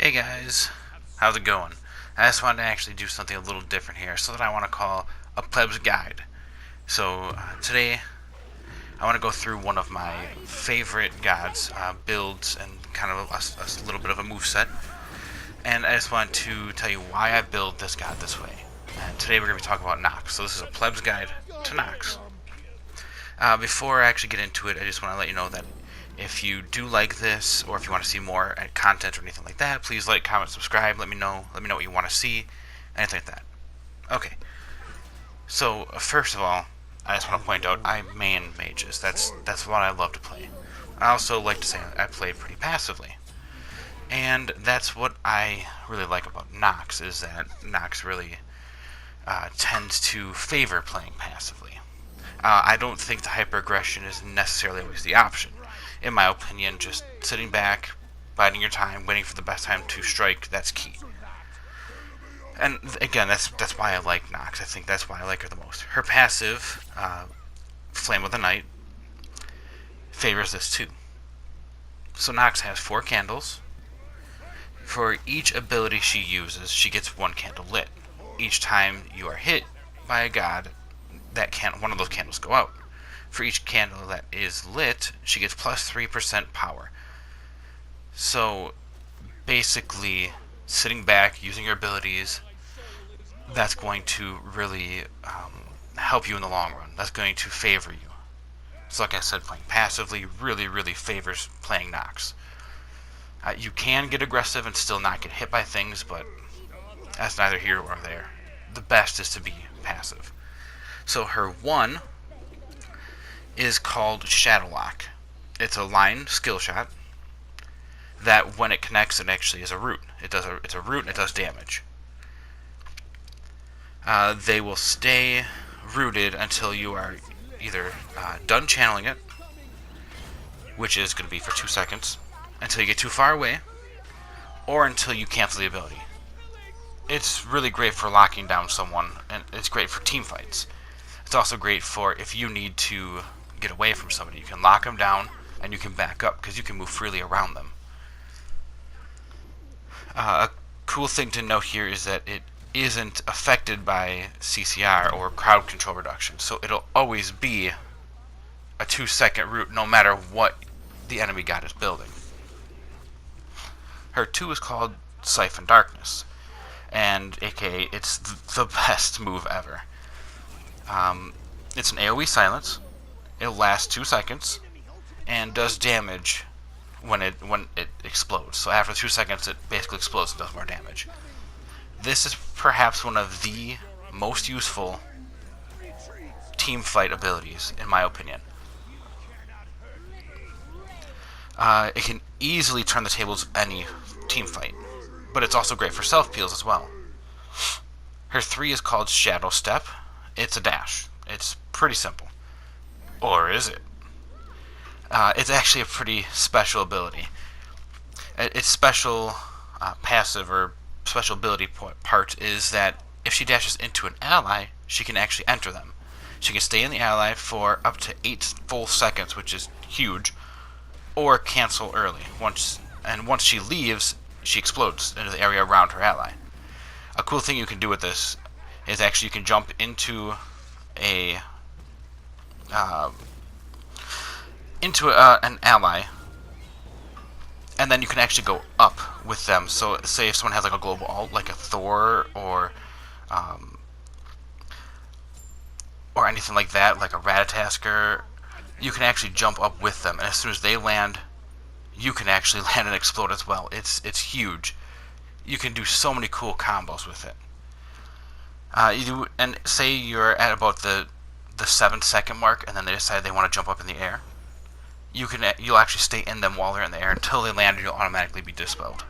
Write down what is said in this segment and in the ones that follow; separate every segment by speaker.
Speaker 1: Hey guys, how's it going? I just wanted to actually do something a little different here, so that I want to call a Plebs guide. So today I want to go through one of my favorite gods, builds, and kind of a little bit of a move set. And I just want to tell you why I build this god this way. And today we're going to be talking about Nox. So this is a Plebs guide to Nox. Before I actually get into it, I just want to let you know that if you do like this, or if you want to see more content or anything like that, please like, comment, subscribe. Let me know. Let me know what you want to see, anything like that. Okay. So first of all, I just want to point out I main mages. That's what I love to play. I also like to say I play pretty passively, and that's what I really like about Nox, is that Nox really tends to favor playing passively. I don't think the hyper aggression is necessarily always the option. In my opinion, just sitting back, biding your time, waiting for the best time to strike, that's key. And again, that's why I like Nox. I think that's why I like her the most. Her passive, Flame of the Night, favors this too. So Nox has 4 candles. For each ability she uses, she gets 1 candle lit. Each time you are hit by a god, one of those candles go out. For each candle that is lit, she gets plus 3% power. So basically, sitting back, using your abilities, that's going to really help you in the long run. That's going to favor you. So like I said, playing passively really favors playing Nox. You can get aggressive and still not get hit by things, but that's neither here nor there. The best is to be passive. So her 1 is called Shadow Lock. It's a line skill shot that when it connects, it actually is a root. It's a root and it does damage. They will stay rooted until you are either done channeling it, which is going to be for 2 seconds, until you get too far away, or until you cancel the ability. It's really great for locking down someone, and it's great for team fights. It's also great for if you need to get away from somebody. You can lock them down and you can back up because you can move freely around them. A cool thing to note here is that it isn't affected by CCR or crowd control reduction, so it'll always be a 2-second route no matter what the enemy god is building. Her 2 is called Siphon Darkness, and aka it's the best move ever. It's an AoE silence. It'll last 2 seconds and does damage when it explodes. So after 2 seconds, it basically explodes and does more damage. This is perhaps one of the most useful team fight abilities, in my opinion. It can easily turn the tables of any team fight, but it's also great for self peels as well. Her 3 is called Shadow Step. It's a dash. It's pretty simple. Or is it? It's actually a pretty special ability. Its special passive or special ability part is that if she dashes into an ally, she can actually enter them. She can stay in the ally for up to 8 full seconds, which is huge, or cancel early. Once she leaves, she explodes into the area around her ally. A cool thing you can do with this is actually you can jump into an ally, and then you can actually go up with them. So say if someone has like a global ult, like a Thor or anything like that, like a Ratatasker, you can actually jump up with them, and as soon as they land, you can actually land and explode as well. It's huge. You can do so many cool combos with it. And say you're at about the 7-second mark, and then they decide they want to jump up in the air. You'll actually stay in them while they're in the air until they land, and you'll automatically be dispelled.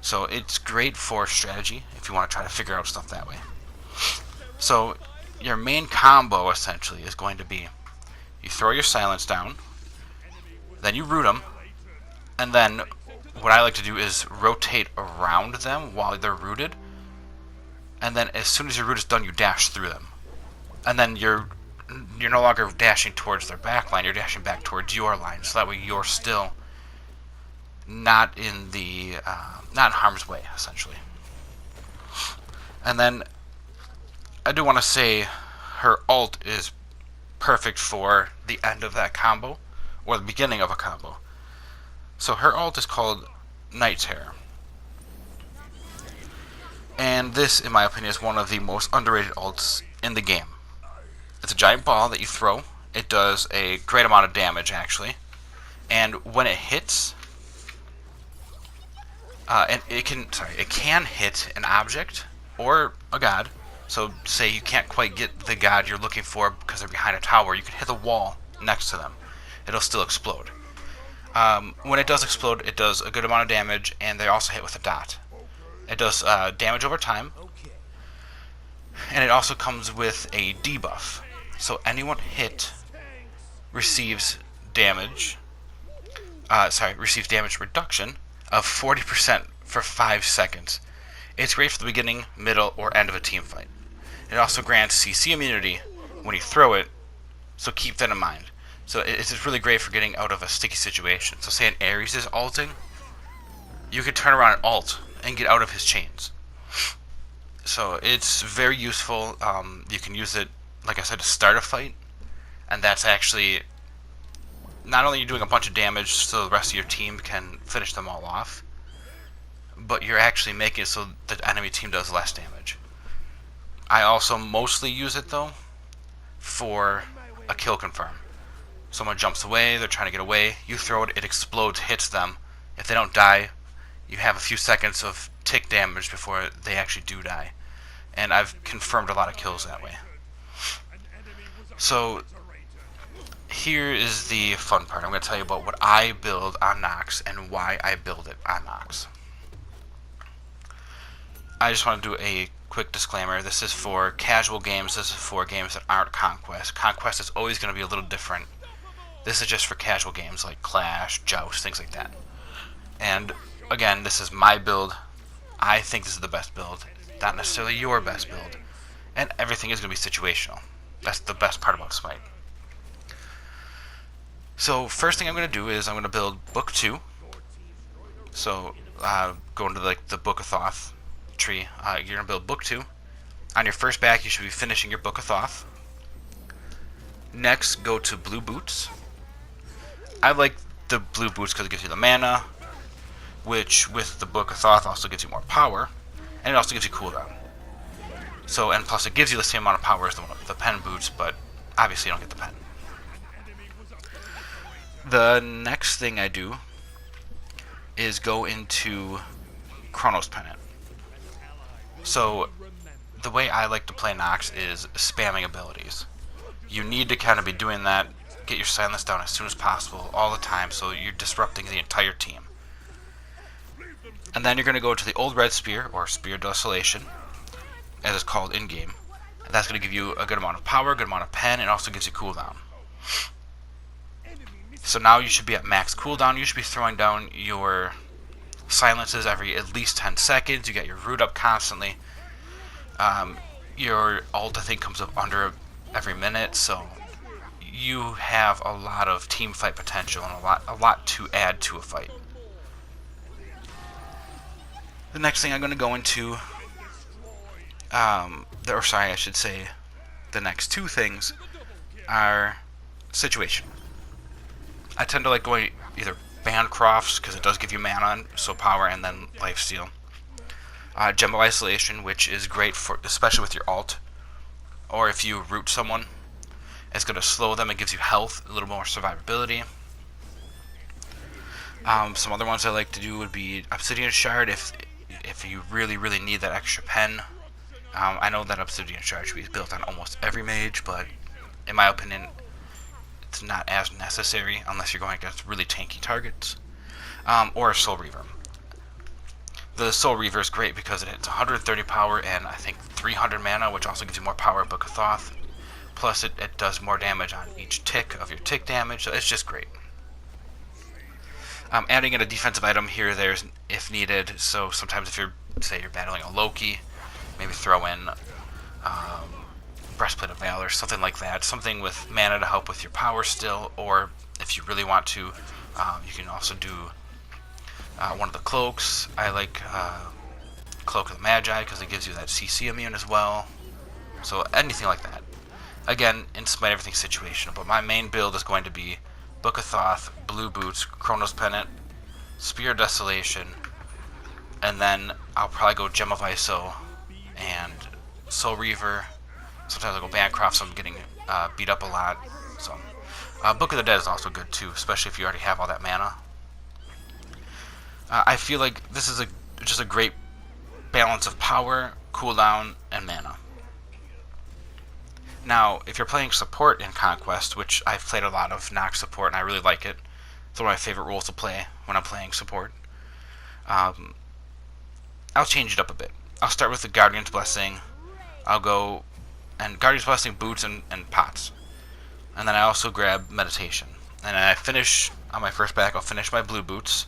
Speaker 1: So it's great for strategy if you want to try to figure out stuff that way. So your main combo essentially is going to be you throw your silence down, then you root them, and then what I like to do is rotate around them while they're rooted, and then as soon as your root is done, you dash through them, and then you're no longer dashing towards their back line, you're dashing back towards your line, so that way you're still not in the not in harm's way, essentially. And then I do want to say her ult is perfect for the end of that combo or the beginning of a combo. So her ult is called Night Terror. And this, in my opinion, is one of the most underrated ults in the game. It's a giant ball that you throw. It does a great amount of damage, actually. And when it hits, and it can hit an object or a god. So say you can't quite get the god you're looking for because they're behind a tower, you can hit the wall next to them. It'll still explode. When it does explode, it does a good amount of damage, and they also hit with a dot. It does damage over time, and it also comes with a debuff. So anyone hit receives damage. Receives damage reduction of 40% for 5 seconds. It's great for the beginning, middle, or end of a team fight. It also grants CC immunity when you throw it, so keep that in mind. So it's really great for getting out of a sticky situation. So say an Ares is ulting, you could turn around and ult and get out of his chains. So it's very useful. You can use it, like I said, to start a fight, and that's actually not only you're doing a bunch of damage so the rest of your team can finish them all off, but you're actually making it so the enemy team does less damage. I also mostly use it, though, for a kill confirm. Someone jumps away, they're trying to get away, you throw it, it explodes, hits them. If they don't die, you have a few seconds of tick damage before they actually do die. And I've confirmed a lot of kills that way. So here is the fun part. I'm going to tell you about what I build on Nox and why I build it on Nox. I just want to do a quick disclaimer. This is for casual games. This is for games that aren't Conquest. Conquest is always going to be a little different. This is just for casual games like Clash, Joust, things like that. And again, this is my build. I think this is the best build, not necessarily your best build. And everything is going to be situational. That's the best part about Smite. So first thing I'm going to do is I'm going to build Book 2. So going to the Book of Thoth tree, you're going to build Book 2. On your first back, you should be finishing your Book of Thoth. Next, go to Blue Boots. I like the Blue Boots because it gives you the mana, which with the Book of Thoth also gives you more power, and it also gives you cooldown. So, and plus it gives you the same amount of power as the pen boots, but obviously you don't get the pen. The next thing I do is go into Chronos Pennant. So the way I like to play Nox is spamming abilities. You need to kind of be doing that, get your silence down as soon as possible, all the time, so you're disrupting the entire team. And then you're going to go to the Old Red Spear, or Spear Desolation, as it's called in-game. And that's going to give you a good amount of power, a good amount of pen, and also gives you cooldown. So now you should be at max cooldown. You should be throwing down your silences every at least 10 seconds. You get your root up constantly. Your ult, I think, comes up under every minute, so you have a lot of team fight potential and a lot to add to a fight. The next thing I'm going to go into, the next two things are situation. I tend to like going either Bancrofts, because it does give you mana, so power, and then lifesteal. Gem of Isolation, which is great for, especially with your ult, or if you root someone, it's going to slow them. It gives you health, a little more survivability. Some other ones I like to do would be Obsidian Shard, if you really, really need that extra pen. I know that Obsidian Shard should be built on almost every mage, but in my opinion, it's not as necessary unless you're going against really tanky targets. Or a Soul Reaver. The Soul Reaver is great because it hits 130 power and I think 300 mana, which also gives you more power at Book of Thoth. Plus it does more damage on each tick of your tick damage, so it's just great. Adding in a defensive item here or there if needed, so sometimes if you're battling a Loki, maybe throw in Breastplate of Valor, something like that, something with mana to help with your power still, or if you really want to, you can also do one of the cloaks. I like Cloak of the Magi because it gives you that CC immune as well. So anything like that. Again, in spite of everything situational, but my main build is going to be Book of Thoth, Blue Boots, Chronos Pennant, Spear of Desolation, and then I'll probably go Gem of Iso and Soul Reaver. Sometimes I'll go Bancroft, so I'm getting beat up a lot. So Book of the Dead is also good too, especially if you already have all that mana. I feel like this is just a great balance of power, cooldown, and mana. Now, if you're playing support in Conquest, which I've played a lot of Nox support and I really like it, it's one of my favorite roles to play when I'm playing support. I'll change it up a bit. I'll start with the Guardian's Blessing. I'll go and Guardian's Blessing, Boots, and Pots. And then I also grab Meditation. And I finish on my first back. I'll finish my Blue Boots,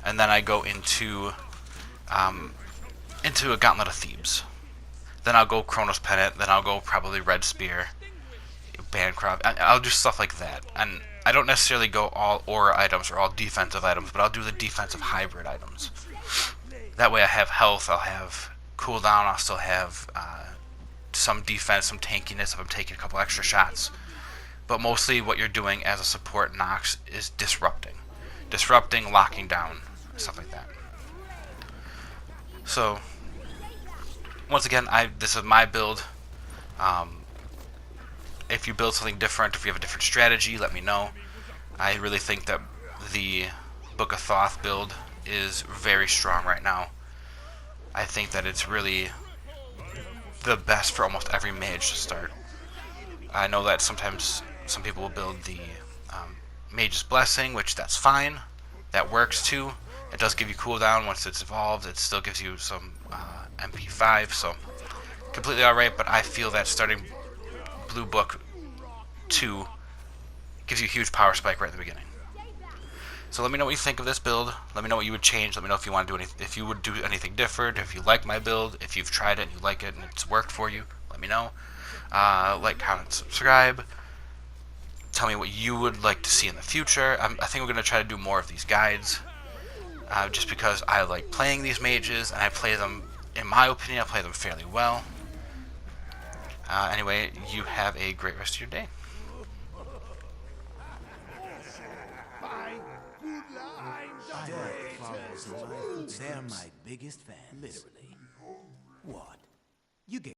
Speaker 1: and then I go into a Gauntlet of Thebes. Then I'll go Chronos Pennant. Then I'll go probably Red Spear, Bancroft. I'll do stuff like that. And I don't necessarily go all aura items or all defensive items, but I'll do the defensive hybrid items. That way I have health, I'll have cooldown, I'll still have some defense, some tankiness if I'm taking a couple extra shots. But mostly what you're doing as a support Nox is disrupting. Disrupting, locking down, stuff like that. So, once again, this is my build. If you build something different, if you have a different strategy, let me know. I really think that the Book of Thoth build is very strong right now. I think that it's really the best for almost every mage to start. I know that sometimes some people will build the Mage's Blessing, which that's fine. That works too. It does give you cooldown once it's evolved. It still gives you some MP5, so completely alright, but I feel that starting Blue Book 2 gives you a huge power spike right at the beginning. So let me know what you think of this build. Let me know what you would change. Let me know if you want to do if you would do anything different. If you like my build, if you've tried it and you like it and it's worked for you, let me know. Like, comment, subscribe. Tell me what you would like to see in the future. I think we're going to try to do more of these guides. Just because I like playing these mages and I play them, in my opinion, I play them fairly well. Anyway, you have a great rest of your day.
Speaker 2: They're my biggest fan, literally. What? You get